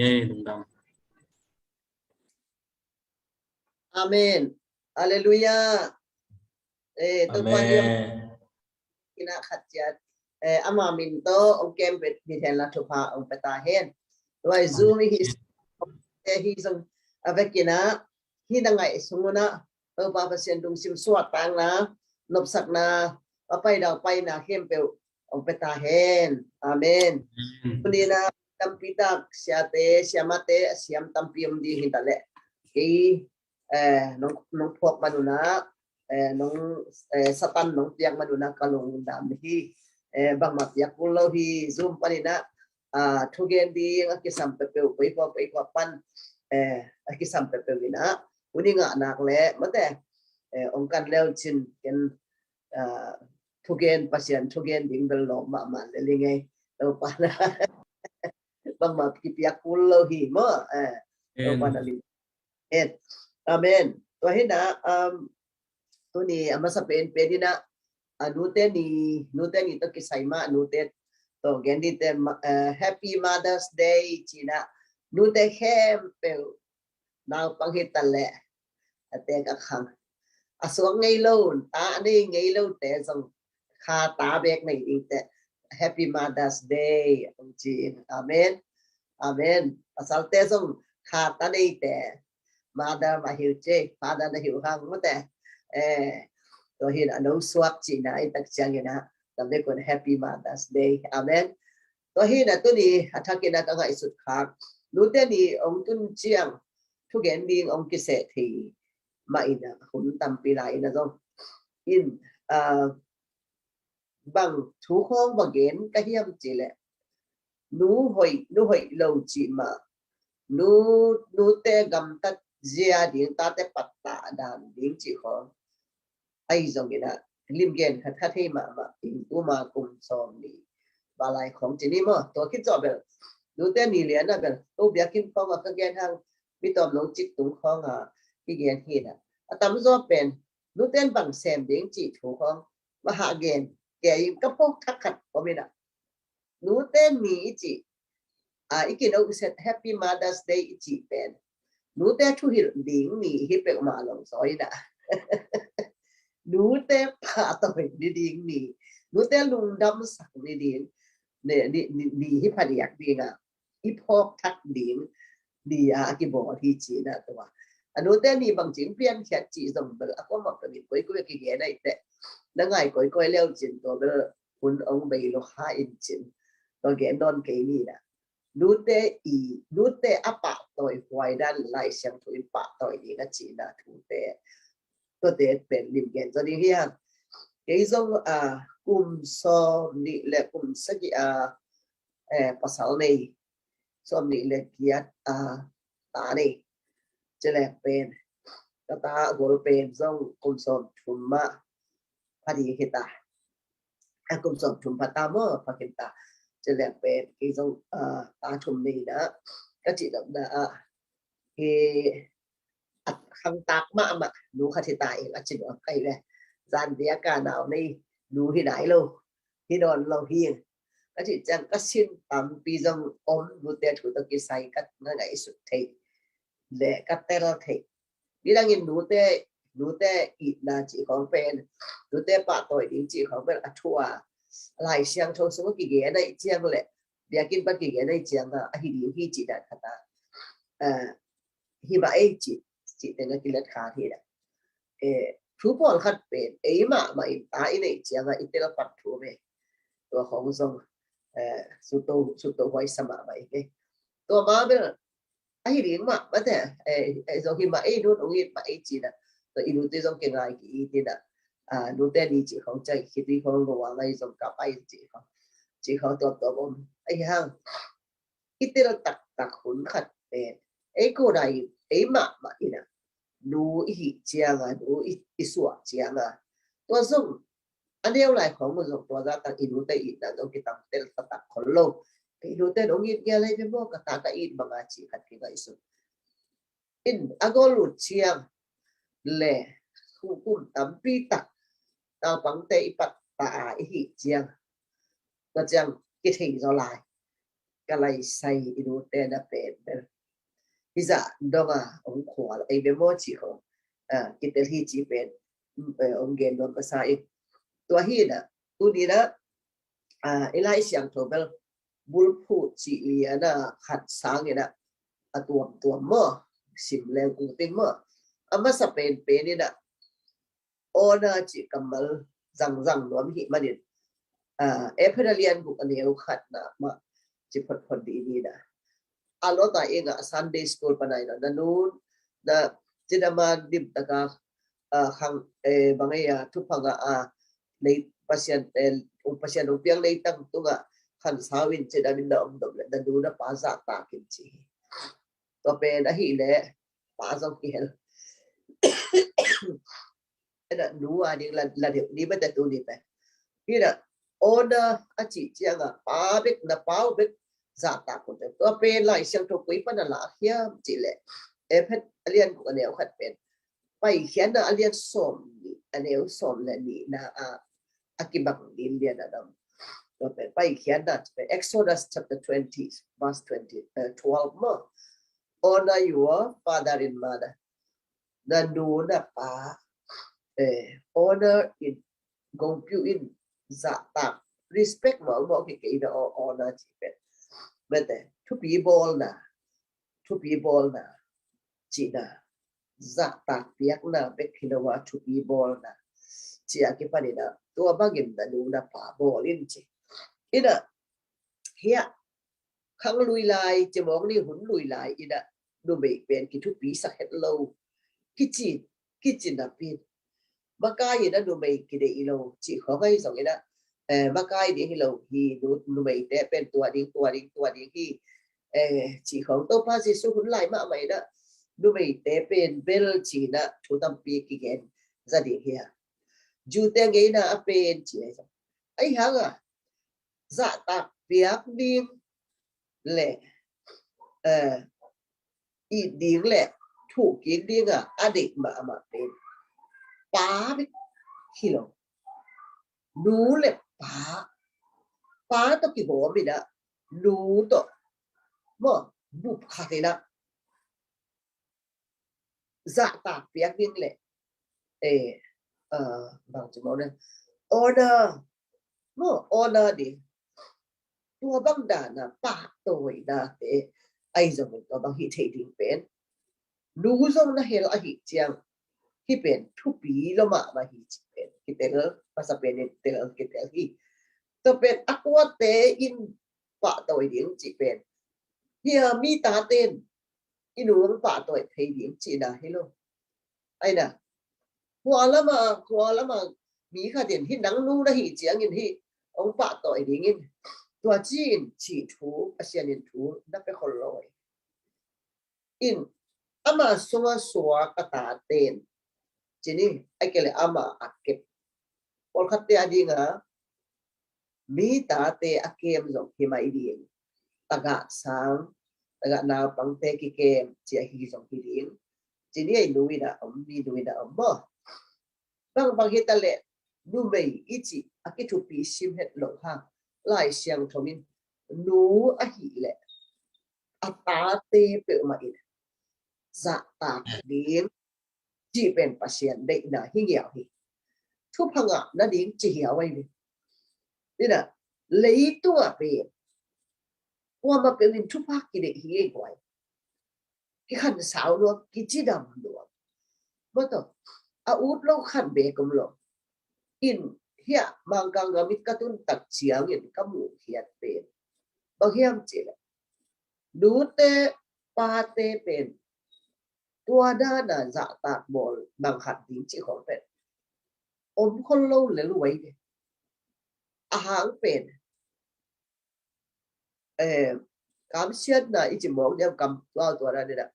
เย้ลุงดำ อาเมนฮาเลลูยาอาเม Tuhan น kina khatjat ama min to ong kem bet mi then la thupa ong peta hen wai zoom hi song avekina hi na ngai sunguna pa pasien dung sim suat tang na nop sak na pai dau pai na hem pe ong peta hen amen kunina tampita siate siamate siam tampium di hintale ki nong phok manuna nong satan nong tiang manuna kalong dam hi bang mat yak pulo hi zoom panina thugen di akisam pepe poi pan akisam pepe wina uninga nak le mate ongkan leo chin ken thugen pasien thugen ding bel lo ma man le lingai to pana bang mat ki piak pulo hi mo to pana li amen to hina tu ni amasa pen pedina nute ni to kisaima nute to gendi te happy Mother's Day china nute hem pe naw panghitale ate ka khang aswang ngai lo ta ni ngai lo te song kha ta bek nei ing te happy Mother's Day ong chi amen amen asal te song kha ta nei te mother ma hiu che father na hiu hang mo te to hin ano swap china itak changina tambe kon happy Mother's Day amen to hin tu ni athakina ka ngai sut khak lute ni ong tun chiang thugen ding ong kise thi ma ina hun tampi lai na jong in bang thu khong bagen ka hiam chile nu hoi lo chi ma nu te gam tat zia ding ta te patta dan ding chi khong ai jong ina lim gen kha the ma in tu ma kum som ni balai khong chi ni mo to ki job nu te ni le na bel to bia kin khong ka gen hang mi tom long chik tung khong ki gen hi na atam zo pen nu ten bang sem ding chi thu khong ma ha gen ke yin ka pok thak khat ko mi na nu te mi chi ikin o set happy Mother's Day chi pen nu te thu hil ding ni hi pe ma long soi na nu te pa to ni ding ni nu te lung dam sak ni ding ni hi phadiak dinga i phok thak ding dia ki bo hi chi na to anu te ni bang jing pian khat chi zong bel a ko ma pe koi ko ki ge dai te na ngai koi leo chin to bel hun ong bei lo ha in chin to ge don ke ni na nu te apa toi hwai dan lai siang thui pa toi ni na chi na thu te to te pen lim gen zo ni hian ke zong kum so ni le kum sa ki pasal nei som ni le kiat ta nei chele pen ta gol pen zong kum som thumma phadi hita kum som thum pata mo pakita chele pen ke zong ta thum ni na ka chi dam na ke at khang tak ma nu kha thi tai a chi no kai le zan dia ka naw nei nu hi dai lo hi don lo hi ka chi chang ka sin tam pi zong om nu te thu to ki sai ka na ngai su thei le ka tel thei ni dang in nu te i na chi khong pen nu te pa toi ding chi khong pen a thua lai siang tho su ki ge dai chiang le bia kin pa ki ge dai chiang a hi di hi chi da khata hi ba ai chi te na ki let kha thi da thu pol khat pen ma in ta i nei chiang a itel pat thu me to khong song su to hoi sama mai ke to ma be ai ring ma te zo hi ma ai nu ong i pa ai chi da to i nu te zong ke ngai ki ti da nu te ni chi khong chai ki ti khong lo wa ngai zong ka pai chi khong to bom ai hang itel tak hun khat pe ai ko dai ai ma ina nu hi chiang nu i suwa chiang to zong aneu lai khong mo zong to za ta i nu te i da zong ki tam tel ta khol lo cái đối tượng ông yên kia lấy cái bộ cả ta in bằng chỉ hạt cái vậy số in agolut chiang le khum tam pi tak tao bằng tay pat ta hi chiang và chiang cái thing do lại กะไลไซอินูเตนะเป็นฮิซะดองะองขวาไอเบโมจิของกิเตลฮีจิเป็นองเกนดอนภาษาอีกตัวฮีน่ะตัวนี้นะเอไลเสียงโทเบลบุลพูจิเลียนะขัดสางเนี่ยนะตัวมอสิมแรงอุติงมอมาสเปนเป็นนี่นะโอนาจิกัมมัลจังนวมหิมันนี่เอเพเรียนบุกอันนี้ขัดนะมาจิพอดีนี่นะอาโลตาเองSunday school ปะไหนนะนันนูนนะจิดามาดิมตะกาขังบางอย่างทุกพังในpasien pasien upiang leitang tunga khan sawin che da min da dom le da du na pa za ta kin chi to pe da hi le pa zo ki hel da nu a ding la de ni ba da tu ni pe hi da ona a chi chiang pa bek na pau bek za ta ko to pe lai siang to pui pa na la hiam chi le e phet alian ko ne khat pen pai khian na alian som ni aneu som le ni na akibang India nadam to pe pai khian that Exodus chapter 20 verse 12 mo honor your father and mother nandu na pa honor in gong pyu in za ta respect mo ki ke da honor chi pe but to people na chi na za ta piak na pe khinawa to people na chia ke pani naตัวบางอย่างแต่ดูนะป่าบ่ลิ้นจิอีน่ะเฮียขังลุยลายจะมองนี่หุ่นลุยลายอีน่ะดูเบกเป็นกิทุปีสักเฮ็ดโลกิจินน่ะเป็นมากายน่ะดูเบกกิเดอีโลจิขอให้สองอีน่ะมากายดิฮิโลฮีดูเบกแต่เป็นตัวดิ้งฮีจิของตัวพาสิสุหุ่นลายมาใหม่น่ะดูเบกแต่เป็นเบลจีน่ะทุตำปีกิเกนซะดิเฮียJute na apen chi ai hanga za ta piak ding le i ding le thu ki ding adik ma pen pa bi kilo nu le pa to ki bo mi da nu to mo bu kha te na za ta piak ding leบางจะมองนะorder ดิตัวบางด่านนะปากตัวนะไอ้จงตัวบางที่เทดิ้งเป็นรู้จงนะเฮลอหิเจียงที่เป็นทุปีละมาหิเป็นที่เป็นภาษาเป็นเตลกิเตลที่ตัวเป็นอควาเตอินปากตัวดิ้งจีเป็นเฮียมีตาเต้นอินูปากตัวเทดิ้งจีนะเฮโลไอ้น่ะหัวละมามีค่ะเด่นที่นังนูนะหิเจียงอินที่องปะต่อยดิ้งอินตัวจีนฉีทูอาเซียนินทูนับเป็นคนลอยอินอามาสัวกตาเต้นจีนี่ไอ้เกลอามาอักเก็บพอคัดเตียดิ้งมีตาเตอเกมจงที่มาอีดิ้งตะกะสังตะกะนาปังเตกิเกมเจียฮีจงที่ดิ้งจีนี่ไอ้นูวินะมีนูวินะบ่บางเฮตะเลนูเบอีจิอากิทุปีซิมเฮ็ดโลฮะหลายเสียงทมินนูอะหิแหละอาตาเตเปมาอีจะตาดิ้งจีเป็นปาเซียนได้นะหิเหี่ยวหิทุพังนะดิ้งจีเหี่ยวไว้นี่นะเลยตัวเป็นว่ามาเป็นทุพักกิเดหิไว้ที่ขันสาวรวมกิจิดำรวมบ่ต้องอาดโลขันเบกมลงอินเฮียบางกังกามิตกะตุนตักเสียงเห็นกะหมู่เฮียเป็นบางเฮียมจิละดูเตปาเตเป็นตัวด้านน่ะจะตากบอลบางขัดดิ้งจิของเป็นอมคนโลเลยรวยเนี่ยอาหารเป็นกำเชียดน่ะอีจิมองเนี่ยกำตัวนั้นเนี่ยนะ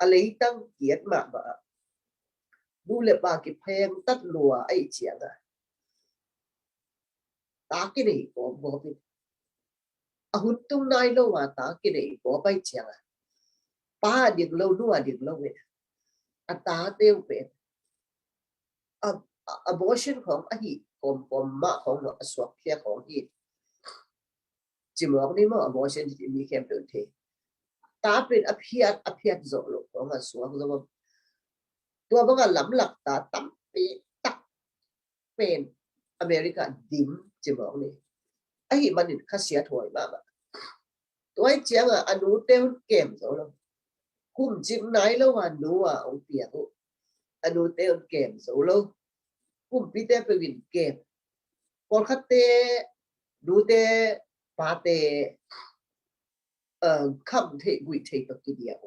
อะไรตั้งเกียรติมาบ่ดูเลยปากิเพงตัดลัวไอ้เฉียงตากินี่บ่เป็นหุ่นตุ้งนายโลว่าตากินี่บ่ไปเฉียงป้าดิกโลนัวดิกโลเวอัตาเตียวเป็นabortion ของอหิกมมะของสวกเพียของอี จิมอกนี่มอ abortion ที่มีแคมเปญเทตาเป็นอภิยัตโซโลของมันสวงตัวบ่กันหลําหลักตาตําปีตักเป็นอเมริกาดิมจิมอกนี่ไอ้มันนี่คาเสียถอยมาตัวไอ้เจียงอนุเตนเกมโซโลคุมจิมไหนแล้วว่าหนูองเปียกอนุเตนเกมโซโลคุมปีเตไปวินเกมพอคัตเตดูเตปาเตคัมเทกุยเทตกิเดียว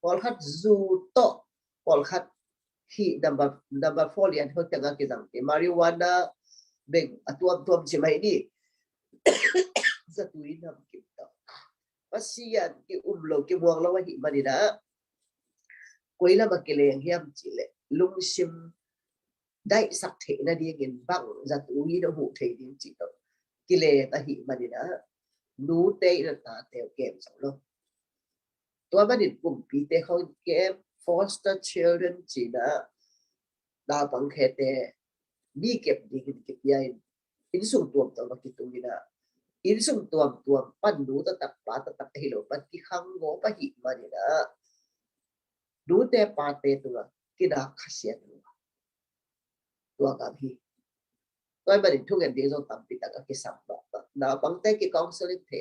พอคัตจูโตพอคัตฮีnumber 4เรียนเฮตังกิจังเตมาริวานาเบงอตัวจิมัยนี่จะตุยนำกิตปัสยันกิอุมโลกิมวงละวะหิมานินะกุยละมะเกเลงเฮียมจิเลลุงชิมได้สักเทนะดีเงินบังจะตุยนะหูเทดิจิตกิเลตะหิมานินะนูเตนะตาเตเกมสองโลตัวมันนี่กลุ่มปีเตเขาเกม foster children จีนะดาวปังเคเตมีเก็บดีกินเก็บใหญ่อินสุงตัวตัวกิตุนี่นะอินสุงตัวปั้นดูตะตักปาตะตักให้โลปันที่ขังโงปะหิมานี่นะดูเตปาเตตัวกิดาคเสียตัวกับพี่ตัวมันนี่ทุกอย่างดีโซตัมปิตะกะกิสัมบะดาวปังเตกิกองสลิเท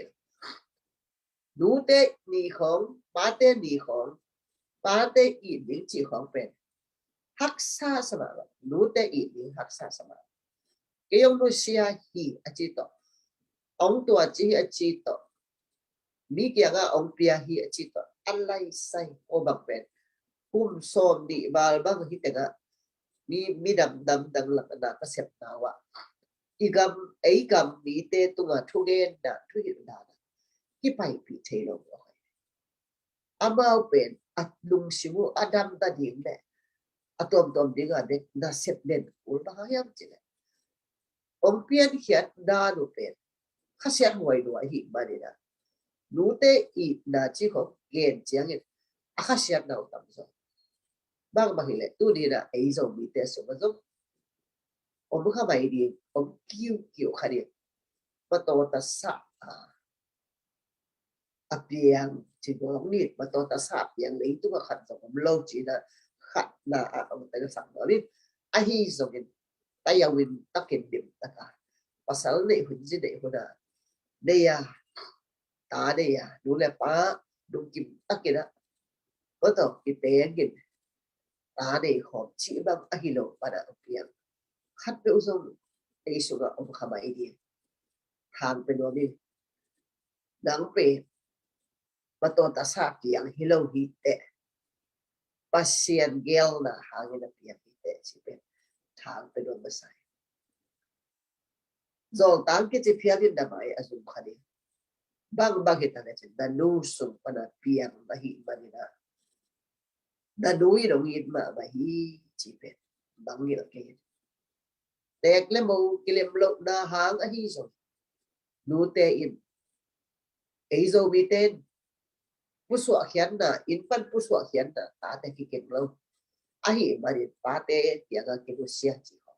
ดูเตนี่ของปาเตนี่ของปาเตอีดิงจีของเป็นฮักษาสมาดูเตอีดิงฮักษาสมาเกยงโนเซียฮีอจิโตองตัวจีอจิโตมีเกียงองเปียฮีอจิโตอะไรไซโอบักเป็นคุมโซมดิบาลบังฮิตงะมีดำดังหลักนาก็เสพนาวะอีกำไอ้กำมีเตตุงะทุเกนนะทุหินดาที่ไปปีเทโลอามาเป็นอัดลุงชิมูอดัมตาดิมเนี่ยอตอมดิงะเด็กน่าเสพเด่นอุลบะยามจิเลองเปียนเขียนดานุเป็นข้าเสียหวยด้วยหิมานี่นะนูเตอีนาจิของเกณฑ์เจียงเนี่ยข้าเสียนาอุตมซบางมาหิเลตู้นี่นะไอ้โซมีเตสมาซอมข้าไม่ดีอมคิวขนาดมาโตตัสสะอเปียงจิบองนี่มาโตตัสสะเปียงเลยตัวขัดสมโลจีนะขัดนาอมแต่ก็สั่งนี่ไอ้ฮิโซกินตายาวินตักเก็นดิมตะกาpasal ni hunji de huna deya ta deya dule pa dum kim takina beto kitengin ta de khom chi bang ahilo pada pian khat be usong ei suga om khamai di thang pe no ni dang pe bato ta sa piang hilo hi te pasien gel na hangin pian hi te chi pe thang pe no basai zo tang ke che phia din da mai asum khani bang hita ne chen da nu sum pana piang ba hi manina da nui ro ngit ma ba hi chi pe bang ngil ke tek le mo kilem lo na hang a hi so nu te in ei zo bi ten pu su khian na in pan pu su khian na ta te ki ken lo a hi ma ri pa te ya ga ke lu sia chi ho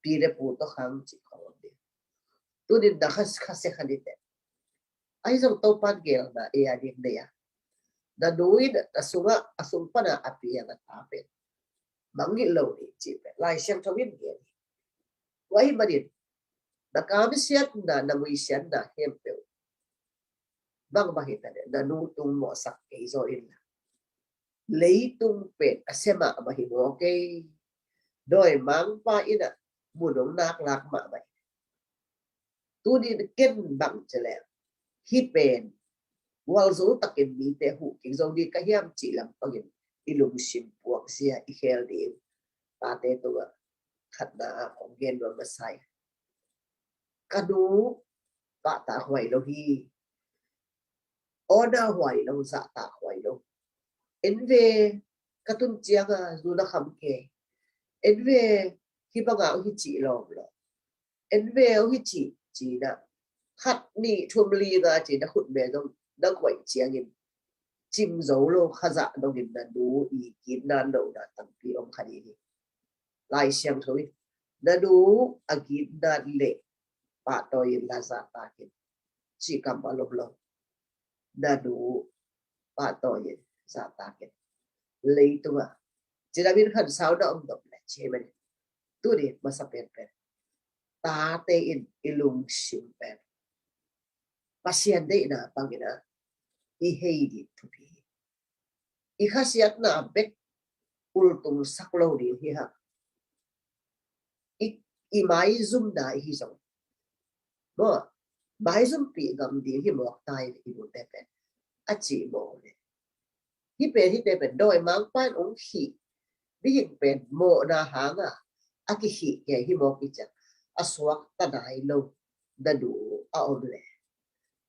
pi le pu to khang chi ho tu din da khase khalite ai zo to pan gel na e adin de ya da duid asuma asumpana apia na tape mangi lo ni chi pe lai siam thawin ge wai madin da kam siat na mui sian da hem pe bang bahita da nu tung mo sak ke zo in leitung pe asema mahimo ke doi mang pa ina munong nak lak ma bai tu di ken bang chele hi pen wal zo takin mi te hu ki zo di ka hiam chi lam pagin ilum sim puak sia I hel di ta te to khatna ong gen ro masai kadu pa ta hwai lo hi ona hwai lo sa ta hwai lo enve katun chianga zu na kham ke enve hi banga hi chi lo enve hi chi na khát ni thum li ga chỉ đã khut bè dong đã quậy chiang in chim dấu lo khaza dong in da du I kin nan do da tam pi om khani ni lai siam thoi da du agin da le patoyin la sa takin chikam aloblo dadu patoyin sa takin leitunga jiramin khan sauda dom le chemen tu di masapen pen tate in ilung simpen pasien de na pangina I heidi tupi I khasiat na bek ultum saklo di hi ha I mai zum da hi song bo mai zum pi gam di hi mok tai I bu te pen achi mo le hi te pen doi mang pan ong hi di hin pen mo na hanga aki hi ke hi mo ki cha aswak ta dai lo da du a om le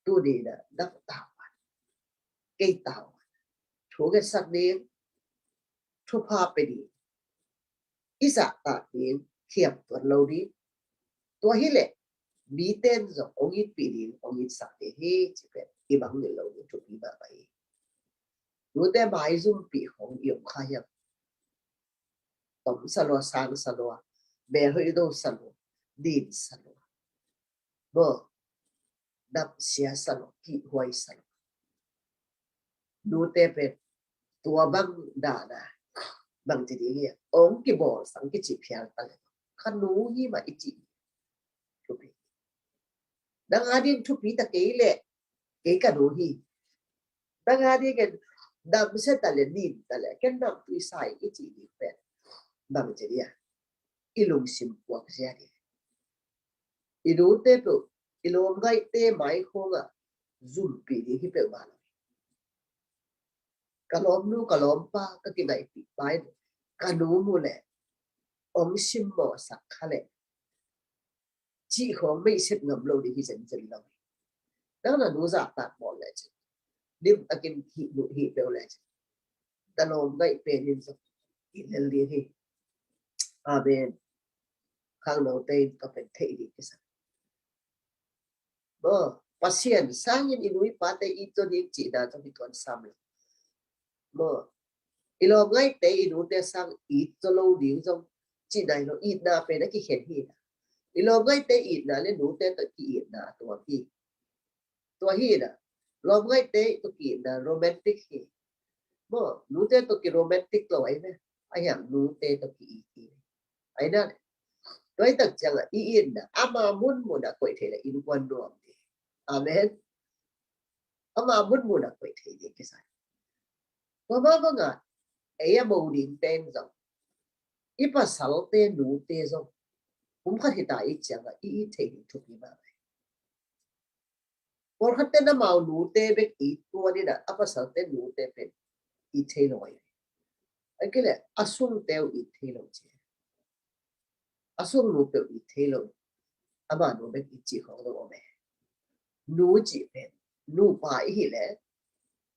tu di na dak ta cây tàu thu cái sắc điên thu pha pe đi isa ta điên khiệp tuần lâu đi tua hi lệ bí tên rồi ông ít bị đi ông ít sắc để he chỉ phải đi bằng người lâu để chụp đi mà vậy đối với bài zoom bị không yêu khai nhập tổng salo sang salo bè hơi đâu salo din salo bơ đập xia salo kỵ hoài saloดูเตเป็นตัวบังดานะบังจิดีเนี่ยองค์กิบอสังกิจิเพียงตะเลยขนูยี่มาอิจิทุปีดังอาดินทุปีตะเกยเลยเกยกันดูฮีดังอาดินกันดำเสตะเลยนินตะเลยกันนำตุยใส่อิจิดีเป็นบังจิดีอ่ะอิลุงซิมปวกเสียดีอิดูเตปุอิลุงไงเตไม้คงอ่ะซุ่มปีดีที่เป็นมาkalom nu kalom pa ka kinai pi pai kanu mu le om sim mo sak khale chi khong mai set ngam lo di hi zen zen lo da na nu za ta mo le chi dim akin hi nu hi pe le chi kalom ngai pe nin so i le li hi amen khang no te ka pen thei di ki sa bo pasien sang yin inui pa te I to ni chi da to bi ton sam le mo ilo ngai te inu te sang I to lo ding jong chi dai lo I na pe na ki khen hi ilo ngai te I na le nu te to ki I na to hi na lo ngai te to ki na romantic hi mo nu te to ki romantic lo ai na ai yang nu te to ki I ai na doi tak chang I in na ama mun mo na koi the la in kwan do amen ama mun mo na koi the di ki sa Mama nga aya mo din ten zong ipa salte nu te zong khat hita I changa I the thu pi ma por khatte na mau nu te bek I tu ni da apa salte nu te pe I the lo ai kele asung teu I the lo che asung nu pe I the lo ama nu bek I chi ho lo me nu chi pe nu pa I hi le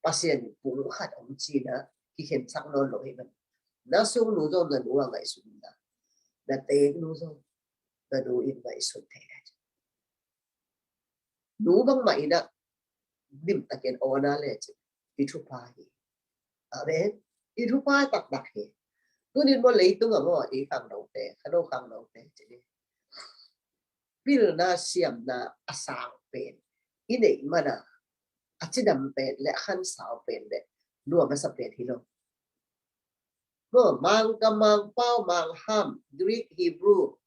pasien pung khat om chi na ki khem sak no lo he ban na sung nu zo na nu ngai sung na te nu zo na nu in ngai sung the nu bang mai na dim taken ona le chi I thu pa hi amen I thu pa tak dak he tu nin mo le tu ngo I khang no te khano khang no te chi pil na siam na asang pen I nei mana achidam pen le khan sao pen le nuwa ma sa pen hi lo mo mang ka mang pau mang ham Greek Hebrew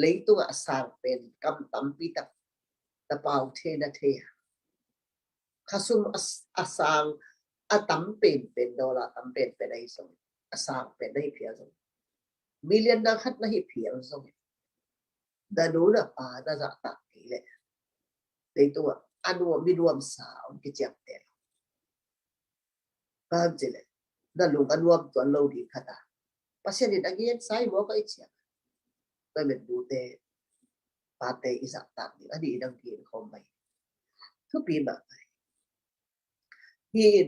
leitung asang pen kam tam pi tak ta pau the na the khasum asang atam pen dollar tam pen ai so asang pen dai phia so million na khat na hi phia so da nu na pa da za ta ki le leitung anu mi nuam sao ki chap te kan jile da lu kan nuam tuan lo di khata pasien ni again sai mo ka ichia ta men du te pa te isak tak ni ani dang ki khom mai thu pi ma hin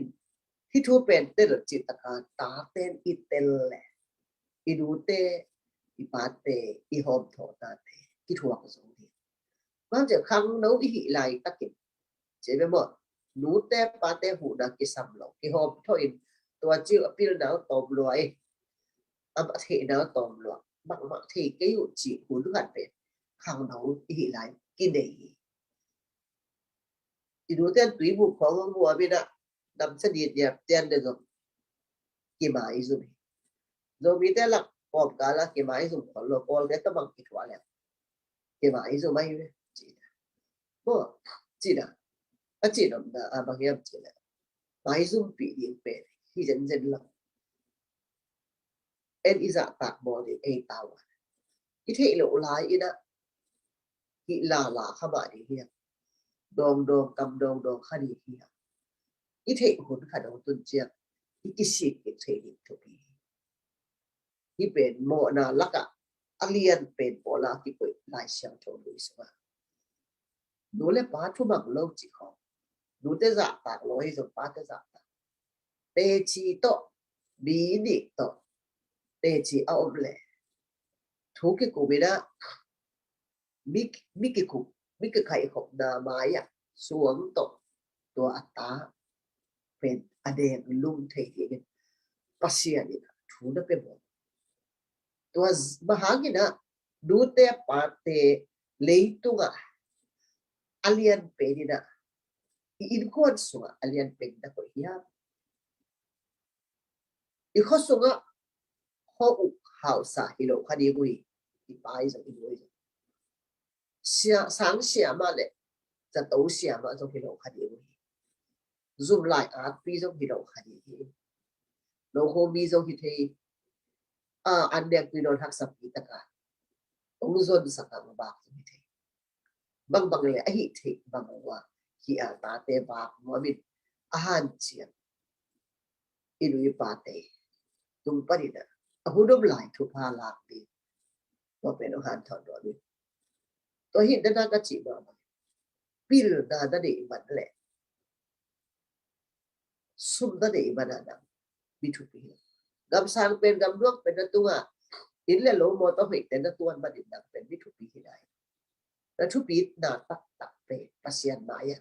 hi thu pen te ro chi ta ka ta ten I tel le I du te I pa te I hom tho ta te ki thu ko so di ma je khang no I hi lai ta ki che be mo nu te pa te hu da ki sam lo ki hom tho in tua chiu apil na tom loi am the na tom lo bak ma the ke yu chi hu du kan pe khang no I hi lai กินได้อีดูเต้นตุยบุกของหัวบินะนำสนิทเนี่ยเตียนเด้อกิมาอีซุมโดมีแต่หลักปอบกาละกิมาอีซุมคนโลกอลเกตบังกิทวาแล้วกิมาอีซุมไม่อยู่จีนะบ่จีนะอะจีนะอะบางอย่างจีนะไม่ซุมปีเดียงเป็นที่เจนๆละเอ็นอิซะตากบ่ได้เอตาวอีเทโลหลายอีนะอีลาลาเข้ามาดิเฮียดองกำดองคดีเฮียอีเทหุนขัดตุนเจียอีกิสิกิเทดิทุปีที่เป็นโมนาลักะอเลียนเป็นโปลาที่เปิดลายเชียงโทลุยสว่าดูแลปาทุบังโลกจิของดูเตจะตากโลให้สมปาเตจะตากเตจีโตบีนิโตเตจีเอาอมเลทุกกูไม่ได้มิกคุมิกไข่ของนามายะสวมตกตัวอัตตาเป็นอเดงลุงเทกินปัสเซียนี่ทูนเป็นหมดตัวมหากินะดูเตปาเตเลยตุงะอเลียนเปดินะอินคอนสุงะอเลียนเป็นตะโกเฮียอีข้อสุงะข้ออุกข่าวสาฮิโลคดีกุยอีปายสังอินวยสังเสียมาเลยจะโตเสียมาจงฮิโลคดีกุยzoom lại art pi jong hi lo khani hi lo ho mi jong hi thei an dek pi don hak sap pi taka ong zon saka ba hi thei bang le a hi thei bang wa hi a ta te ba mo mit a han chian ilu pa te tum pari da a hudom lai thu pha la pi to pe no han thon do ni to hi da ka chi ba pil da da de ban leซุ่มตะเดบานานะมีทุกปีกำสังเป็นกำลวกเป็นตัวอินเลโลโมตอหิแต่ตัวบัดดินังเป็นมีทุกปีที่ได้แล้วทุกปีนาตักเปปัสยันมายะ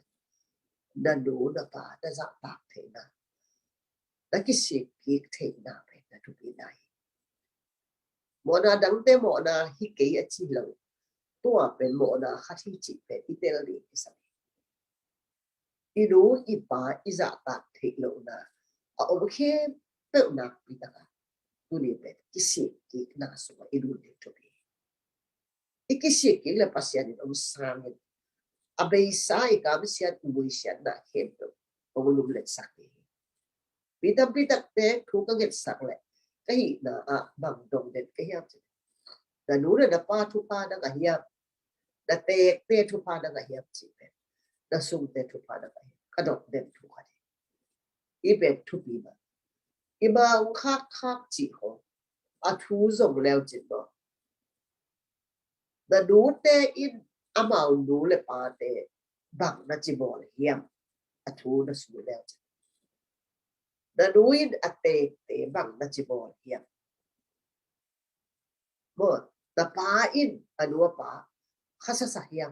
นันดูนะปาตะจะปากเทนะแล้วกิสิกิเทนะเป็นทุกปีได้โมนาดังเตโมนาฮิเกยจิโลตัวเป็นโมนาคัดที่จิเป็นอิเตลลีอิสอีดูอีปาอีจะตักเทโลนะโอเคเปิลนักปีตากาตุลีเป็ดกิสิกินาสวอีดูเด็กทุบีอีกิสิกิเลปัสยานิอมสร้างอเบยสายกามิสยาอุยสยานะเห็นตัวโอลุมเล็ดสักทีปีตักเตะทุกข์ก็เกิดสักเลยก็หินะบังดงเด็ดก็ยังจะแต่นู้นนะป้าทุพานะก็ยังแต่เตะทุพานะก็ยังจีเป็นแต่สุ่มเตะทุพานะก็ยังกระโดดเด่นทุกข์อีเป็ดทุบีมาอีมาคักจีโฮอาทูส่งแล้วจิตบ่แต่ดูเตอินอามาดูเลยปาเตบังนะจิบ่เลยเฮียมอาทูนะสูแล้วจิแต่ดูอินอเตบังนะจิบ่เลยเฮียมบ่แต่ปาอินอนุปาคัสสะเฮียม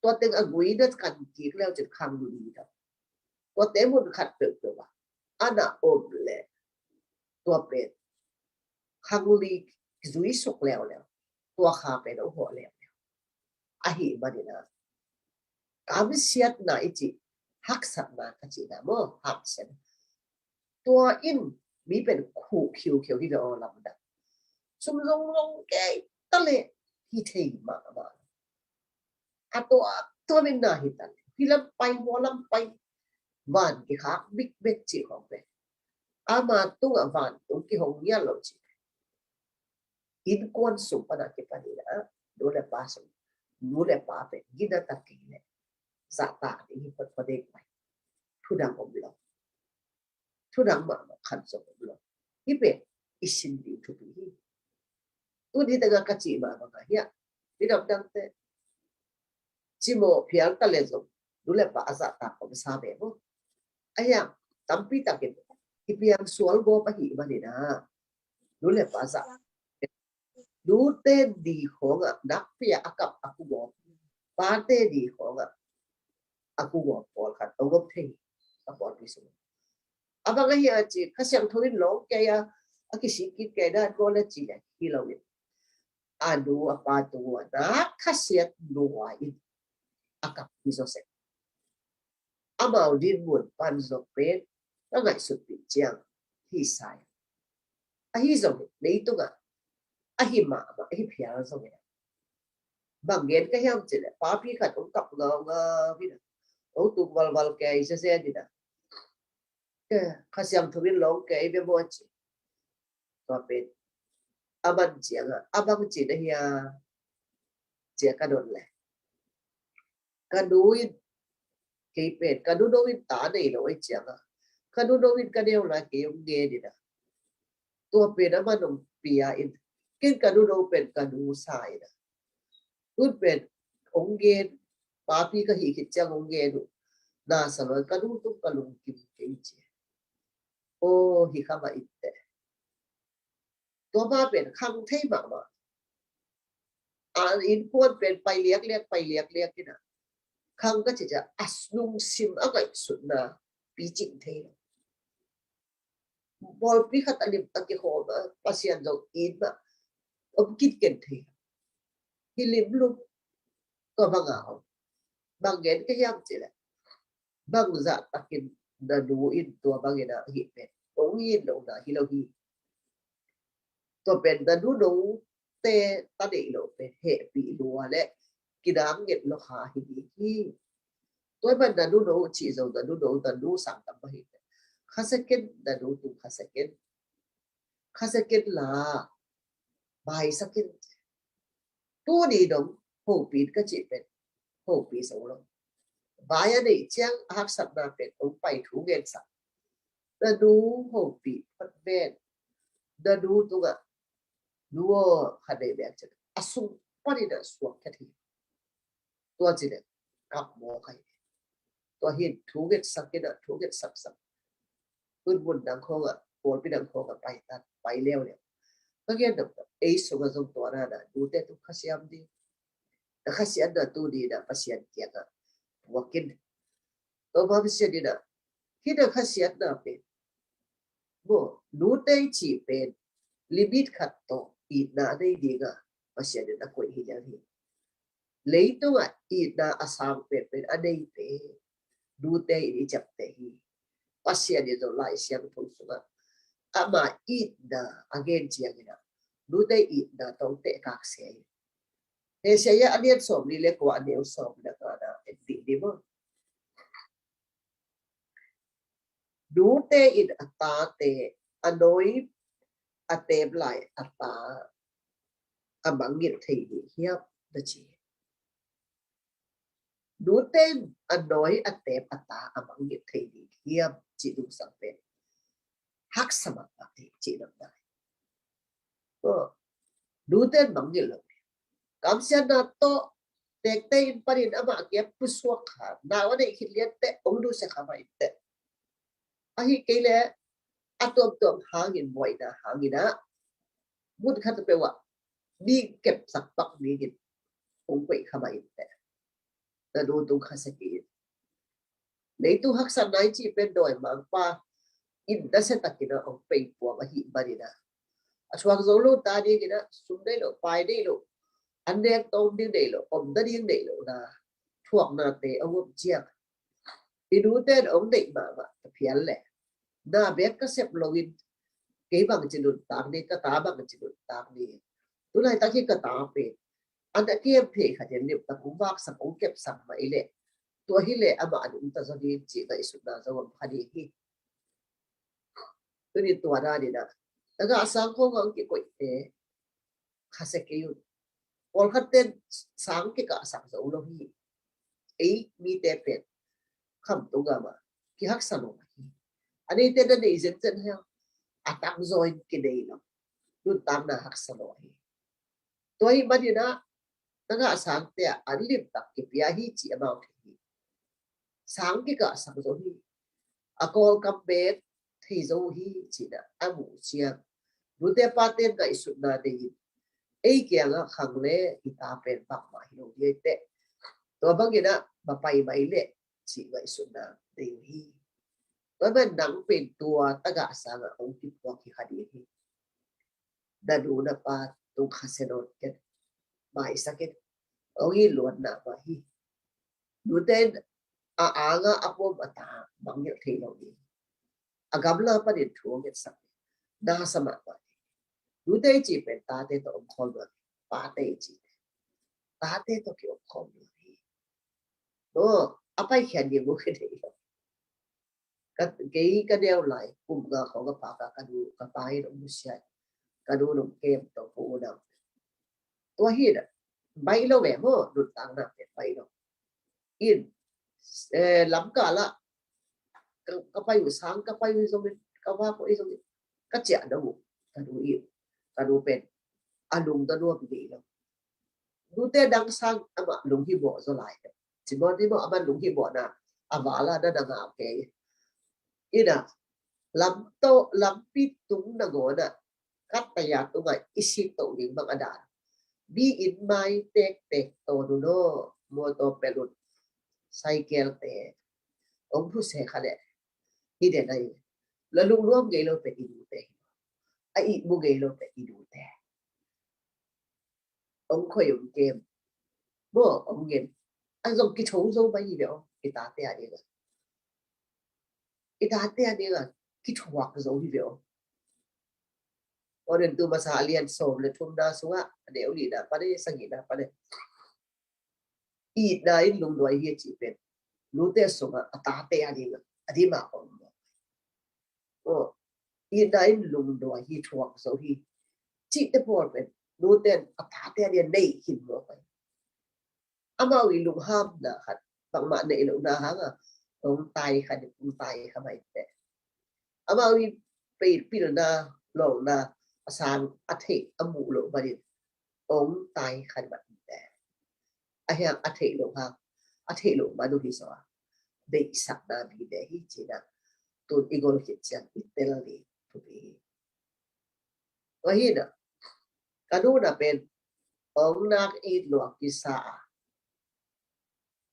ตัวเต็งอกุยนัดกันกีกแล้วจิตคังดูดีครับตัวเต็มุนขัดเปิดว่าอันน่ะอมเลยตัวเป็ดคังลีจุยสุกแล้วตัวขาเป็นเอาหัวแล้วอาหิมาดีนะกามิเสียดนะอิจิฮักสัตนะกจินะโมฮักเซนตัวอินมีเป็นคู่คิวที่เราลำดับสมลงแกตะเลที่เทมาอะตัวเป็นนาหิตันพี่ลำไปหัวลำไปบ้านกี่ขาบิ๊กเบ็ดจีของเป็นอามาตัวบ้านตรงที่ห้องยาเราจีอินกวนสุปนักกิปนีนะดูแลป้าสมดูแลป้าเป็นกินตะกี้เนี่ยสะตาที่พอเด็กไปทุดังอมลทุดังมาขันสมลที่เป็นอิสินดีทุกทีตัวนี้แต่ก็กระจีมาบางอย่างที่เราดังแต่จิโมเพียงตะเลจงดูแลป้าสะตาผมทราบเองว่าอย่างตั้มปีตะกี้ที่เพียงสวลโบปะหิมาเนี่ยนะดูแลป้าสะดูเต้นดีของนักเปียกับอากูบอกปาเต้ดีของอากูบอกปอลขัดเอางบเทกับปอลพิสูจน์บางอย่างจีข้าเสียงทวินหลงแกอากิสิกิแกได้ก็เลยจีเนี่ยที่เราเนี่ย anu apa tua na khasiat nuain akap isose amau din mun pan zo pen na ngai sut pi chiang hi sai a hi zo nei tu ga a hi ma ma hi phia zo ne bang gen ka hiam chile pa pi khat ong kap nga nga bi na o tu wal wal ke se se di da ke khasiam thubin long ke be mo chi to pen aban chiang abang chi da hia chia ka don le ka duin ke pet ka du do win ta nei lo ai chiang ka du do win ka deu la ke yong ge di da to pen aman ong pia in kin ka du do pen ka du sai da ut pen ong ge pa pi ka hi ki chang ong ge du na sa lo ka du tu ka lung kim ke chi o hi kha ba itte to ba pen khang thei ma ma in pon pen pai liak liak ki na khang ka chi ja asnung sim agai sut na pi ching thei bol pi khat alim ta ki ho ba pasian zo in ba om kit ken thei hilim lu ko bangao bangen ka yam chi la bang za takin na du in to bangena hi pen ong yin lo na hi lo hi to pen da du do te ta de lo pe he pi lo le kidang get lo kha hi hi toy ban da du do chi zo da du sang tam ba hi khasaken da du tu khasaken la bai sakin tu ni dong ho pi ka chi pen ho pi so lo bai ani chiang hak sat na pen ong pai thu gen sa da du ho pi phat ven da du tu ga duo khade be cha asung pani da suak ka thi to chi le kap mo khai to hin thu get sakin da thu get sak bun bun dang kho ga pol pi dang kho ga pai ta pai leo le ka gen da ei so ga zo to na da du te tu khasiam di da khasiat da tu di da pasian kia ga wakin to ba bi se di da ki da khasiat na pe bo du te chi pe limit khat to i na dei di ga pasian da ko hi ja hi leitu ga i na asam pe adei pe du te i chap te hi pasian di zo lai siam thong su ga ama i na again chiang ina du te i na to te kak se he se ya alian som ni le ko aneu som da ka da di mo du te in ata te anoi ate blai ata amangit thei di hiap da chi du ten anoi ate ata amangit thei di hiap chi du sang pe hak sama ati chi nam dai ko du ten mangil lo kam sia na to tek te in parin ama ke puswak kha na wa dei khiliat te ong du se kha mai te ahi kele atom hangin boina hangina mut khat pe wa bi kep sak pak ni git ong pe kha mai te da du tu kha se ki nei tu hak san nai chi pen doi mang pa in da se takina ong pe po ma hi barina aswak zo lo ta di gina sum dei lo pai dei lo an dek tom ding dei lo om da ding dei lo na thuak na te ong chiak i du ten ong dei ma phian le na bek ka sep lowin ke bang chinun tak ni ka ta bang chinun tak ni tu lai ta ki ka ta pe an da kiem phe kha den ni ta ku wak sak ong kep sak mai le to hi le ama an ta zo di chi da isu na zo phani hi tu ni to da ni na daga sang ko ngong ki koi te khase ke yu ol khaten sang ki ka sang zo lo hi ei mi te pe kham tu ga ma ki hak sa no hi ani te da nei zen zen ha atak zoin ki dei lo tu tam na hak sa no hi to hi ma ni na daga sang te alim tak ki pia hi chi amau hi sang ki ka sang zo hi akol kam be thi zo hi chi da amu chia du te pa ten ga isu na dei ei kia nga khang le ita pen pak ma hi lo ye te to bangina ba pai mai le chi ga isu na dei hi to ben nang pen tua taga sanga ong ki po ki khadi hi da du na pa tu khasenot ke mai sakit ongi luan na ba hi duten anga apom ata bangil thelo ni agamla pa din thuang et sak na sama ba duten chi pen ta te to om khol ba pa te chi ta te to ki om khol ni no apai khan ni mo khede ka gei ka deu lai kum ga kho ga pa ka du ka pai ro mu sia ka du no kem to pu na to hi da bai lo ve mo du tang na pe bai lo in lam ka la ka pai u sang ka pai u zo me ka wa ko i zo ka cha da mu ka du pen alung da no bi lo du te dang sang ama lung hi bo zo lai chi mo ni mo ama lung hi bo na awala da da ga ke ina lam pi tung na go na kat ta ya tu ga isi to ning bang ada bi in mai tek to do no mo to pelut cycle te om thu se khale hi de nai la lu luom ge lo pe idu te ai bu ge lo pe idu te ông khoi ông kem bo ông gen an zong ki chou zo ba yi de ki ta te a de ga ita te a de ga ki chwa zo hi de Orang tu masa alian som le thum da suwa de uli da pa de sangi da pa de I da in lung doi hi chi pen lu te suma ata te ani ga adi ma om o I da in lung doi hi thuak so hi chi te por pen lu te ata te ani nei hin mo pa ama wi lung ham da khat bang ma nei lu da ha ga ông tai khat ông tai kha mai te ama wi pe pi na lo na asan athe amu lo ba din ông tai khat ba te a hiang athe lo ha athe lo ma du hi so be sak na bi de hi chi na tu igol hi chan itel ni tu bi wa hi na kanu na pen ông nak I lo ki sa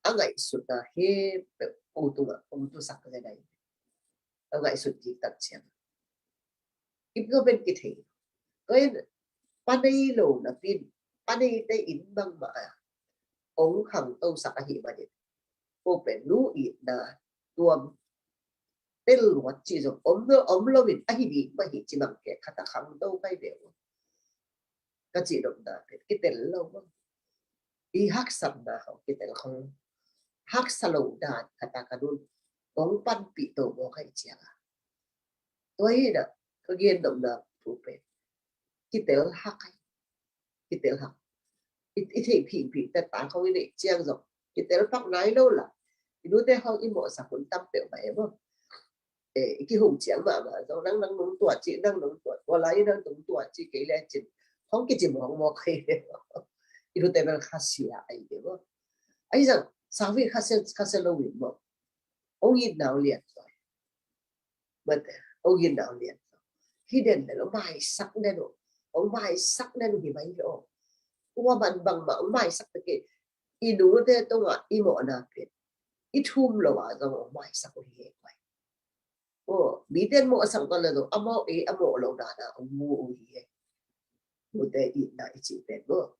angai su na he pe ông tu sak le dai angai su ji tak chen ibno ben ki the Rồi panay lo na pin panay te in bang ma ông khang tâu sak hi ba dit open nu I na tuam tel wat chi zo om lo min a hi bi ba hi chi bang ke khata khang tâu kai de ka chi dom da ki tel lo ba I hak sam na ho ki tel khong hak salo da khata ka dun ông pan pi to mo kai chia toi da ka gen dom da pu pe ki tel hak ki tel hak I thể phỉ ta ta không để chiang rồi ki tel pak nai lo la du te ho I mo sa kun tam pe ba mo ki hùng chiang ma do nang nung tua chi nang nung tua wa lai nang nung tua chi ke le chi không ki chi mo mo khai I du te ben khasia ai de mo ai rằng sao vi khasia lo wi mo ông yin nào liền rồi but ông yin nào liền khi đến là nó mai sắc nên rồi ông mai sắc nên thì mấy rồi qua ban bang ma mai sak te I du te to nga I mo na pe I thum lo wa zo mai sak ko hi kwai o bi ten mo sak ko le do amo lo da na mu o hi mo te I na I chi pe bo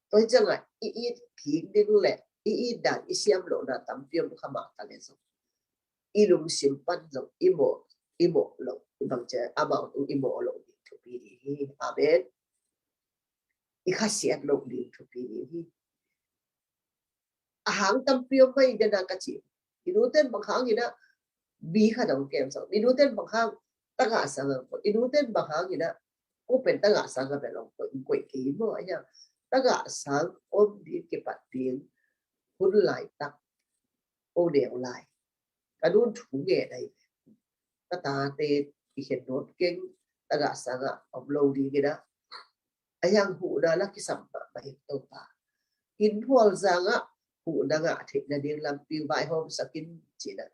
to chang I ki ding le I da I siam lo na tam piom khama ta le zo I lum sim pan zo I mo lo bang che amo I mo lo to bi hi amen I khasiat lo li to pi hi a hang tam pio mai de na ka chi I du ten bang hang ina bi kha dong kem so I du ten bang hang ta ga sa I du ten bang hang ina ko pen ta ga sa ga be long ko koi ki mo aya ta ga sa om di ke pat ping hun lai tak o deu lai ka dun thu ge dai ta ta te I hen not keng ta ga sa ga om lo di ge da ayang hu da la ki sam ba ba to pa in hual zanga hu da nga the na ding lam pi bai hom sakin chi na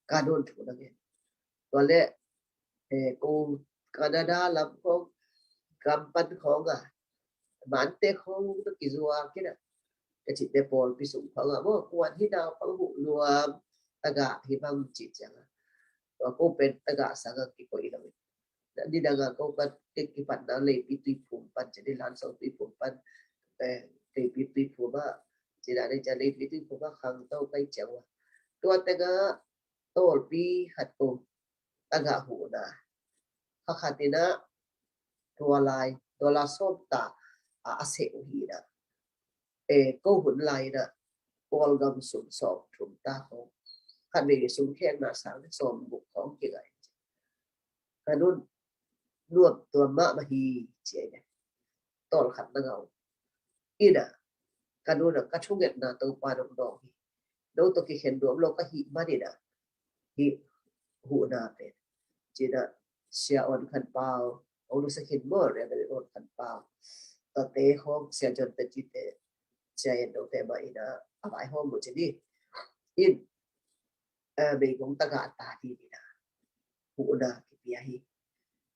ka don thu na ge to le ko Canada lam ko kampan ko ga man te ko to ki zuwa ki na ka chi te pol pi su ko ga mo kwan hi da ko hu luam ta ga hi bang chi chang ko pen ta ga sa ga ki ko I la di da ga ko pat ki pat na le pi tu pum pan che de lan so tu pum pan te pipi puma jina ne jani pipi puma khang to kai chawa tua tega tol pi khatko taga huna khatina tua lai dola somta ase hina ko hun lai na kol gam sum som thum ta ho khani sum khen na sang som buk khong ki lai kanun nuop tua ma ma hi che ne tol khat na ngau ina kanuna ka thunget na to pa dong dong hi do to ki khen dom lo ka hi ma ni na hi hu na pe jina sia on khan pao onu sa khin mo re be on khan pao ta te hom sia jon ta ji te chai do te ba ina abai hom mo chini in be gong ta ga ta ti ni na hu na ki pia hi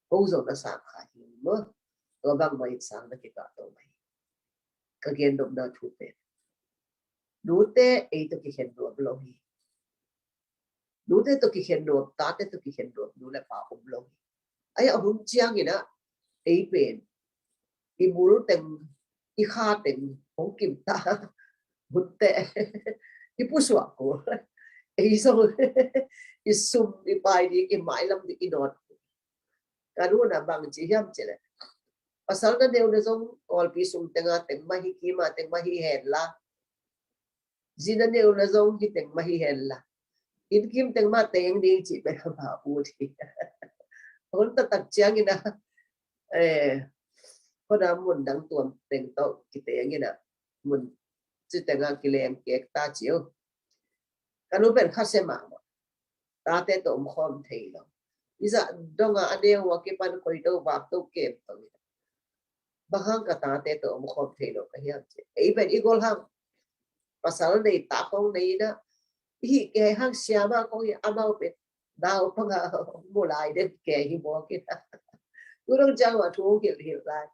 ho zo na sa kha hi mo to bang mai sang na ki ka to mai ka gen dom na thu pe du te e to ki khen do lo hi du te to ki khen do ta te to ki khen do du le pa om lo ai ahun chiang ina e pen i mul teng i kha teng hong kim ta bun te i pu swa ko e so i sum i pai di ki mai lam di ki not karuna bang chi hiam chele pasal na deu na zong ol pi sum tenga teng ma hi ki ma teng ma hi hen la zina deu na zong ki teng ma hi hen la in kim teng ma teng di chi pe ba u thi hon ta tak chiang ina ko da mun dang tuam teng to ki te ngina mun chi tenga ki lem kek ta chiu kanu ben khase ma ta te to om khom thei lo isa donga ade wa ke pan koi do ba to ke to bahang ka ta te to om khom thei lo ka hiam che ei ben i gol hang pasal nei ta kong nei na hi ke hang sia ma ko hi amau pe dao panga mo lai de ke hi bo ke ta tu rong jang wa thu ke hi lai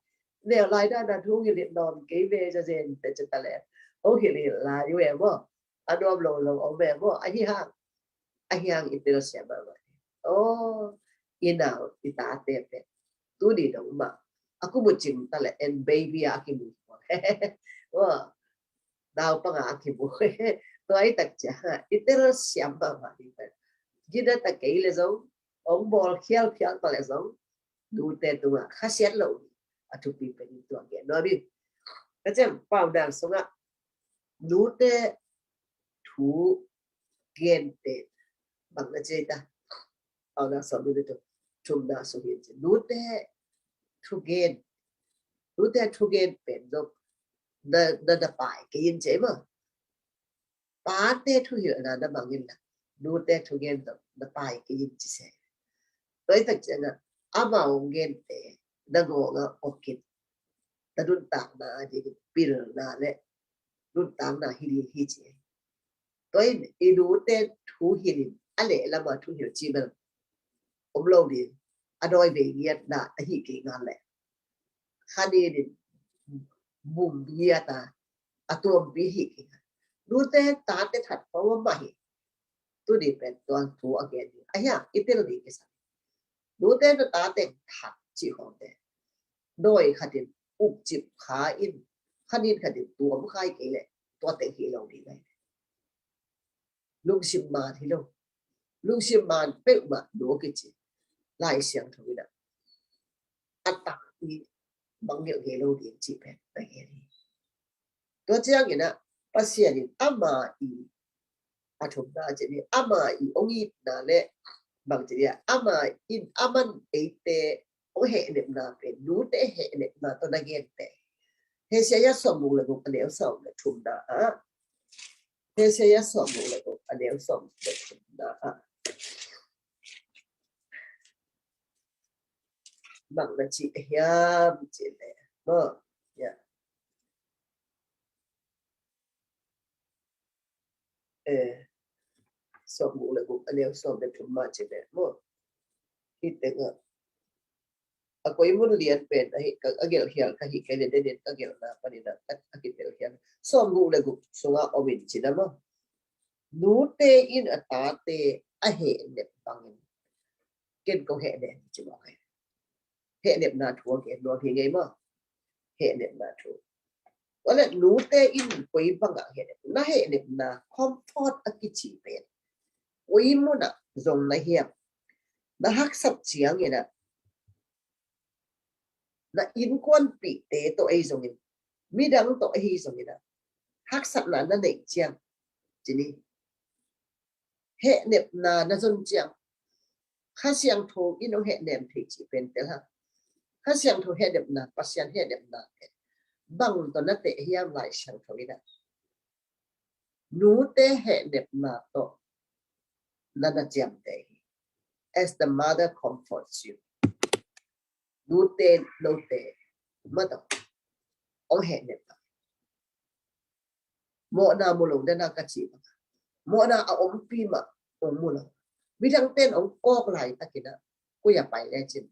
ne lai da da thu ke li non ke ve ja zen te cha ta le o ke li la yu e mo adom lo lo o be mo a hi hang i te sia ba o inau ita te pe tu di dong ma aku mo chim ta le en baby a ki mu wa dao panga a ki mu to ai tak cha ite sia ba ma ni pe gida ta ke le zo ong bol khial khial ta le zo du te tu ma kha siat lo a tu pi pe ni tu ge no bi ka jem pao dang so nga du te thu gen te bang na che ta au na so du te chum da so hi du te thu gen pen do da pai ke yin che ma pa te thu hi na da bang yin la du te thu gen da pai ke yin chi se tới thật sự là ama onggen te da go nga okit da dun ta na ji pil na le dun ta na hi hi chi toy i du te thu hi ale la ma thu hi chi ba om lo di adoi be yet na hi ki nga le khani di bum ya ta atom bi hi ki du te ta te that pa ma hi tu di pe to thu again aya itel di ke sa du te ta te that chi ho te doi khatin up chip kha in khanin khatin tuam khai ke le to te hi lo di lai lung sim ma thi lo lung sim man pe ma do ke chi lai siang tho da atta ni bang ge ge lo di chi pe ta ge ni to chiang ina pasya ni ama I athum da je ni ama I ongi na le bang je ya ama in aman ate o he ne na pe nu te he ne na to na ge te he sia ya som bu le ko ne so le thum da he sia ya som bu le ko ne so le thum da bang na chi hiam chi le mo ya som bu le ko ne so le thum ma chi le mo ki te ga ako imun lian pen ahi agel hial ka hi kene de agel na panina akitel hial som gu le gu sunga obin chinama nu te in atate ahe ne bangin ken ko he ne chiwa he ne na thu ke no hi ngai ma he ne na thu wala nute in koi banga he na he ne na comfort akichi pe koi mo na zong na hiap na hak sap chiang ina na in kon pi te to ai zong in midang to ai zong ina hak sap na na nei chiang chini he ne na zong chiang kha siang tho ino he nem thi chi pen te ha kha siang tho he dem na pasian he dem na bang to na te hiam lai siang tho ina nu te he dem na to na na chiam te as the mother comforts you nu te no te ma to ong he dem mo na mo lo na ka chi mo na a om pi ma ong mo lo mi thang ten ong kok lai takina ku ya pai le chin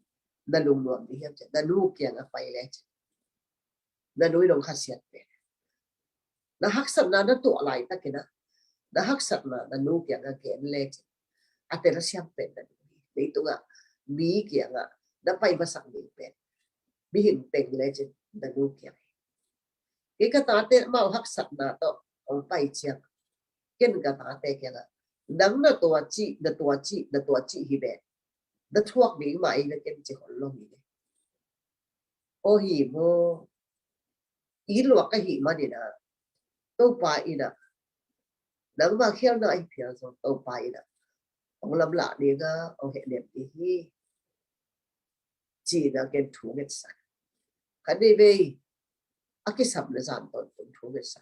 na lung nuam di hiam cha na nu kiang a pai le chin na nui dong khasiat pe na hak sat na na to lai takina na hak sat na nu kiang a ken le chin a te ra siam pe na ni tu nga mi kiang a na pai ba sak ni pe bi hin teng le chin na nu kiang ki ka ta te ma hak sat na to ong pai chiang ken ka ta te ke la dang na to chi hi be da thuak ni mai na ken chi hol lo ni o hi mo i lo ka hi ma ni na to pa ina dang ba khial na ai phia so to pa ina ong lam la ni ga o he nem ni hi chi na ken thu nget sa ka ni be akisap na san ton thu nget sa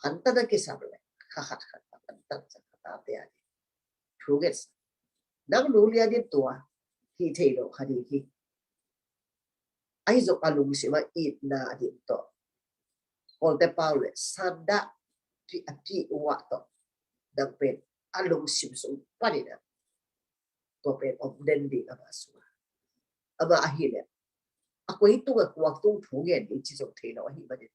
an ta na kisap le kha khat an ta sa ta te ani thu nget nang nu lia di tua hi thei lo khadi hi ai zo alung si ma it na di to ol te paule sanda pi wa to da pe alung sim so panina to pe of den di abasua aba ahile ako itu ga kwak tung thugen di chi zo thei lo hi ba di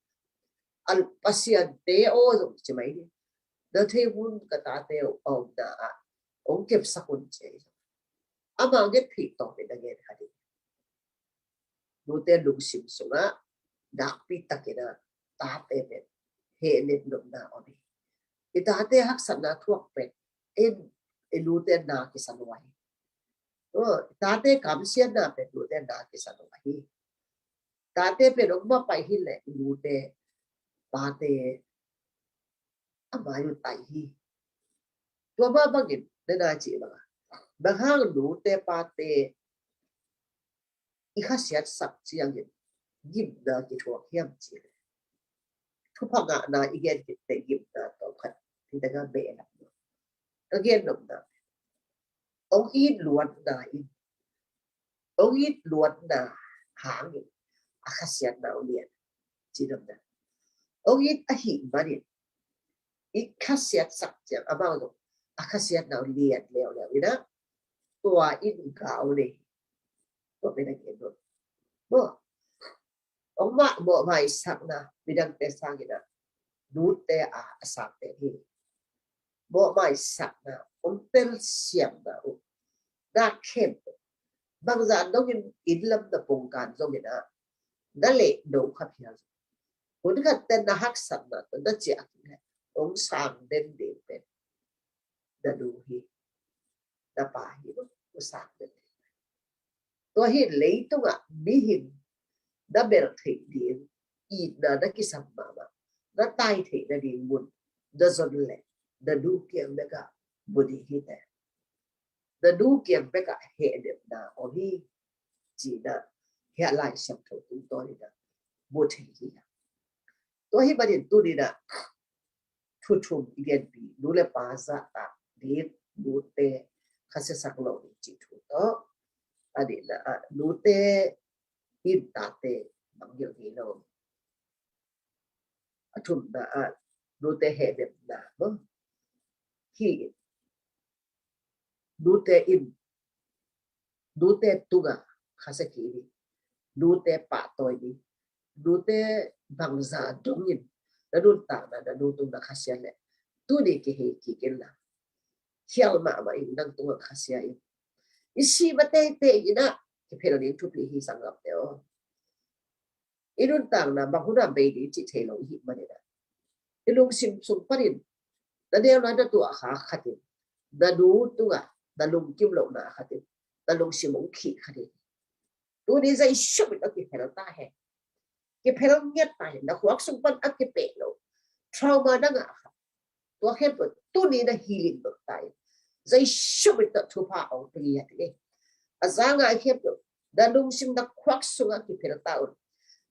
al pasian te o zo chi mai ni da thei bun ka ta te o da ong kep sakun che ama get thi to pe da get hadi nu te lung sim so nga dak pi takena ta te pe he net no na oni ita te hak san na thuak pe en lu te na ki san wai o ta te kam sian na pe lu te na ki san wai ta te pe ro ma pai hi le lu te pa te ama yu tai hi to ba bagin na chi ba ba hang lu te pa te i khasiat sak chiang yin gib na ki thuak hiam chi thu phanga na igen ki te gib na to khat ti da ga be na again no na ong i luat na in ong i luat na hang in a khasiat na lian chi dam na ong i a hi mani i khasiat sak chiang abang lo a khasiat na lian leo ina tua in gao le to be na ke no mo ong ma mo mai sak na bidang te sang ina nu te a sak te hi mo mai sak na ong tel siam na da khem bang za dong in lam da pong kan zo ina da le do kha phia kun kha ten na hak sak na da chi ak ne ong sang den de pe da du hi da pa hi no sak de to hi le to ga bi hin da ber thei din i na da ki sam ma ma da tai thei da din mun da zon le da du kiang da ka budi hi ta da du kiang pe ka he de na o hi chi da he lai sam tho tu to ni da bu thei hi to hi ba din tu ni da thu thum igen bi nu le pa za ta di nu te khase sak lo chi thu to adi na nu te in ta te bang yo ni lo athum na nu te he de na mo hi nu te in nu te tunga khase ki ni nu te pa toy ni nu te bang za dong yin da nu ta na nu tu na khasian le tu ni ki he ki ken la khial ma ma in nang tu khasia in isi ba te ina ki phelo ni thu pi hi sang lap te o irun tang na banguna baby chi thelo hi manina ilung sim sum parin da deu na da tu kha khatin da du tunga da lung kim lo na khatin da lung simong khi khatin tu ni zai shub ta ki phel ta hai ki phel nget ta hai na huak sum pan ak ki pe lo trauma da nga tu khem tu ni da healing ba tai zai shub ta tu pa au pri ya te azanga khem da lung sim da huak sunga ki phel ta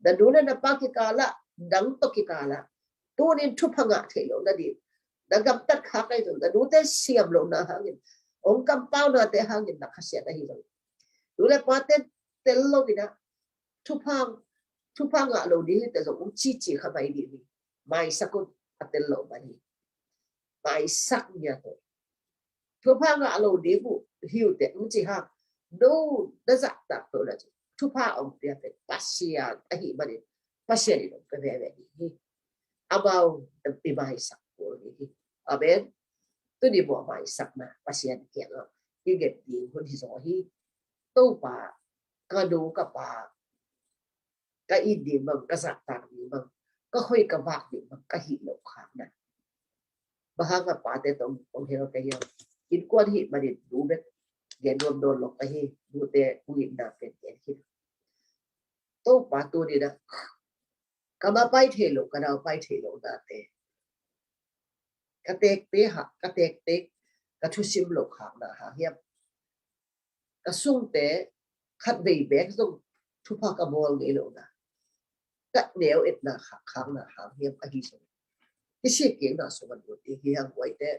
da du na pa ki kala dang to ki kala tu ni thu phanga thelo na di da gam tat kha kai da du te siam lo na hangin ong kam pau na te hangin na khasia da hi lo du le pa te tel lo bina thu phanga lo di te zo chi chi kha bai di mai sakut atel lo ba ni mai sak nya to thu phanga lo di bu hiu te mu chi ha do da za ta to la thu pha ong te pe pasia a hi ba ni pasia ni lo ka ve ve ni abau te mai sak ko ni aben tu di bo mai sak na pasia ni ke lo ki get di ho di zo hi to pa ka do ka pa ka i di mang ka sa ta ni mang ka khoi ka ba ni mang ka hi lo kha na ba ha ka pa te tong ong he ka yo in kwan hi ma ni du be gen dom don lo ka hi du te u in na pe ke hi to pa tu ni na ka ma pai the lo ka na pai the lo na te ka tek te ha ka tek te ka thu sim lo kha na ha hiam ka sung te khat bei bek sung thu pa ka bol nge lo na ka neo et na kha khang na ha hiam a hi so ki si ke na so man ti hi hang wai te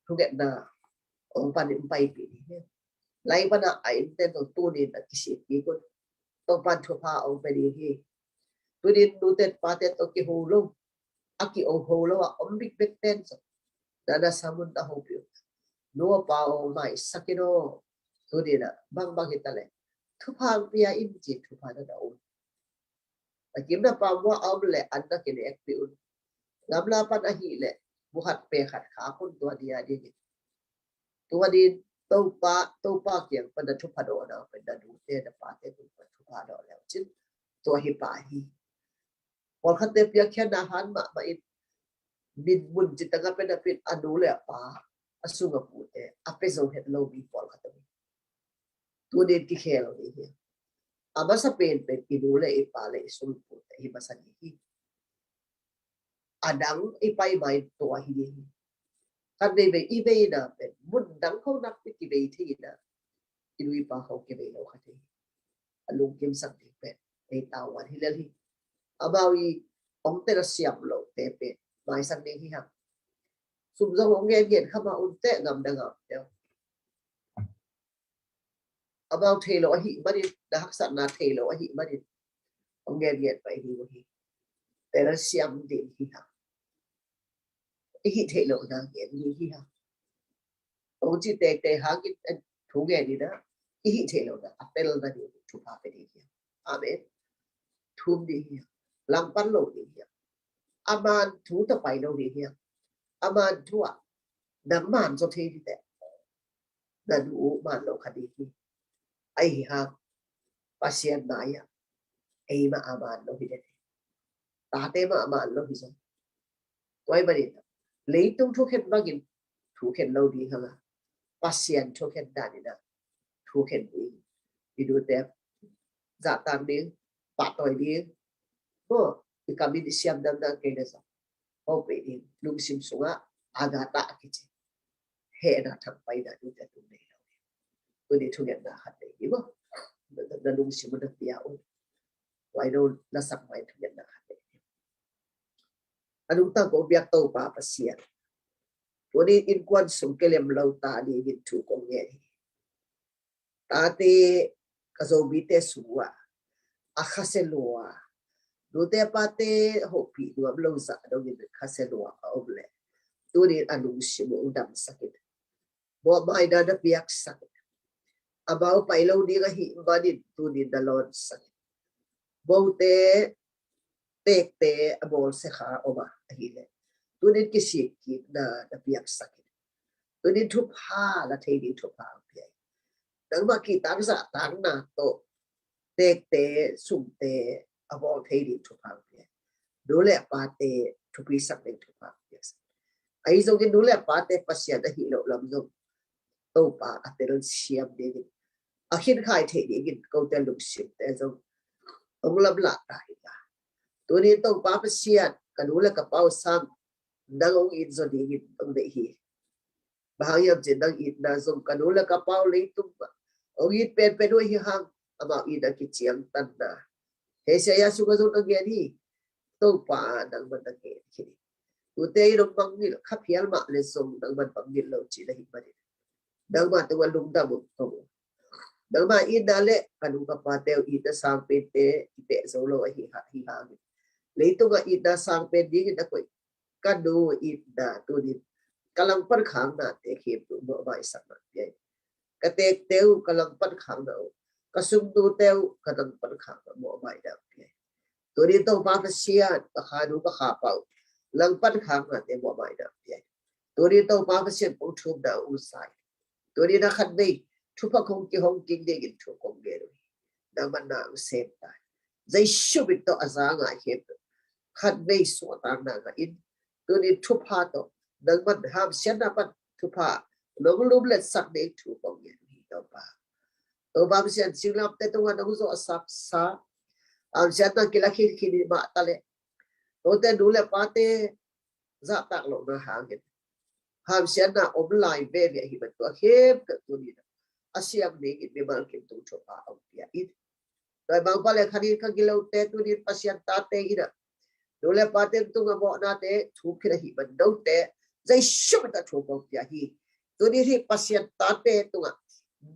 thu get na ong pa ni pai pi ni lai pa na ai te to tu ni na ki si ki ko to pan thu pa ong pe ni hi tu ni tu te pa te to ki ho lo aki o ho lo om big big ten so da na samun ta ho pi no pa o mai sakino tu ni na bang bang hitale thu pa pia in ji thu pa na da o kim na pa mo om le an na ki ne ek pi un gamla pa na hi le buhat pe khat kha kun to dia di to di to pa kiang pa da thu pa do na pe da du te da pa te tu pa thu pa do le chin to hi pa hi pol khat te pia khan na han ma in bin mun ji ta ga pe da pit anu le pa asu ga pu te ape zo het lo bi pol khat tu de ki khel ni hi aba sa pen pe ki du le pa le sum pu te hi ba sa ni hi adang ipai mai to hi ni kan de be i be na pe mun dang ko nak ki be thi na inui pa ho ke be lo khati alung kim sak ti pe e ta wan hi le hi abawi ong te ra siam lo te pe mai sang ni hi ha sum zo ong nge gen khama un te ngam da ngam de abaw thelo hi mari da hak sat na thelo hi mari ong nge gen pa hi hi te ra siam din hi ha hi thelo na gen ni hi ha o chi te ha ki thu ge ni da hi thelo da apel da ni thu pa pe ni hi amen thum ni hi lang pan lo ni hi aman thu ta pai lo ni hi aman thu a dam man so the ni te da du man lo khadi hi ai ha pasien na ya ai ma aman lo hi de ta te ma aman lo hi so toy ba ni leitung thu khet bagin thu khet lo di ha pasien thu khet da ni na thu khet ni du te za tan ni pa toy di bo ikami di siam dam da ke da sa ho pe di lung sim sunga aga ta ki che he na thak pai da du te tu nei lo tu ni thu khet da khat ni bo da lung sim da pia o wai do la sak mai thu khet da khat anung ta ko biak to pa pasien Wani in kwan sum kelem lau ta ni gin tu kong ye ta te kazo bite suwa akhaselua do te pate hopi do lau za do gin khaselua oble tu ni anu shimu udam sakit bo mai da da piak sakit abau pai lau ni ga hi badi tu ni dalon sakit bo te abol se kha oba hile tunin kisik na piak sakit tunin thupha la thei thupha pi dang ma ki tang sa tang na to te sum te of all Haiti to Pavia. Dole Pate to be something to Pavia. I so can dole Pate Pasia the Hilo Lamzo Opa at the Siam David. A hit high taking go tell look ship there's a Black. Tony to Papa Sian, Canula Capao Sam, Dang in Zodi on the he. Bahayam Jendang eat Nazum Canula Capao late to eat pen pedo he hung about either kitchen tanda. He say as you was on again he. Topa Dang but again. Utay of Bangil, Capialma, Lesson, Dang but Bangil Lochi, the Hibadi. Dangma to a look double. Dangma eat Dale, Kanuka Patel eat the sang pete, solo he had. Later ga eat the sang pete dig the quick. Kadu eat the to the Kalampar Khana take him to no by summer. Katek teu Kalampar Khana. Kasum do teu Kalampar Khana more by them. Torito Papa Sian, the Hanuka Hapau. Langpan Khana, they more by them. Torito Papa Sian put him down outside. Torina had made Tupa Konki Hong King dig into Kongero. Namana same time. They should be to Azanga him. Had made Swatanaga in. Tuni Tupato. Nagman have Senapan Tupa. Lobulublet Sunday to Kongero. Obama sing up that one who's a saksa. I'm Santa Kilaki Kini Matale. Ote Dula Pate Zatak Lona Hagen. Ham Sena Oblai Baby, he went to a hip to Nina. A Siam naked Bimal came to Chopa out it. The Bangpale Hanika Gilo Tetu Pasian Tate Ida. Dole Paten to a Bonate, 2 kilo, but don't there. They shoot the troop of Yahi. To the Pasian Tate to a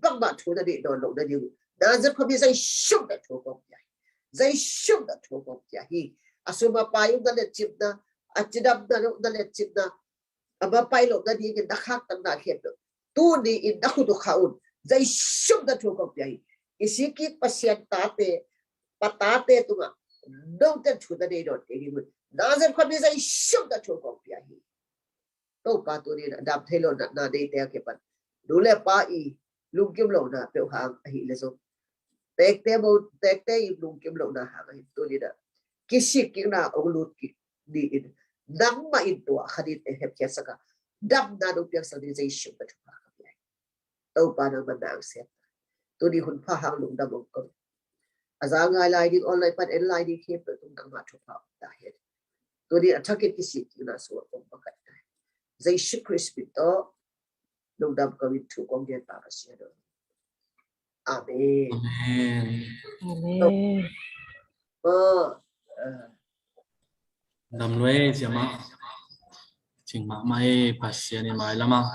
Bamba to the day, don't know the new. Does the commission shoot the troop of Yahi? They shoot the troop of Yahi. Asuma Payu the Chipna, Achidam the Lechipna. Aba pilot that he can the hack and that hit. 2 the in Nakuto Kaun. They shoot the troop of Yahi. Isiki Pasian Tate, Patate to a don't to the day don't take it. Doesn't come as I shoot the troop of Yahi. No patuni adapt hello na de take but Dule Pai, Lunkim Lona, Pilham, he leso. Take them out, take they Lunkim Lona, have him to leader. Kishikina, Oluki, the Dangma into a Hadit and Hepkesaka. Dam Nado personalization, but no banner Madame said. To the Hunpaham look double. As I lighting online, but and lighting came to Gamato Pop, head. To the attacking Kishikina, so they should crispy to look down going to Conget Parasiano. Amen. Amen. Nam Nue Jama Ching Mai Pasiani Mai Lama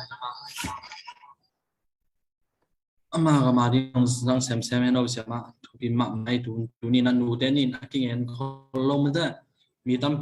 Amari Zang Sam Sameno Jama to be Mai to Nina Nudenin, King and Colomada, meet them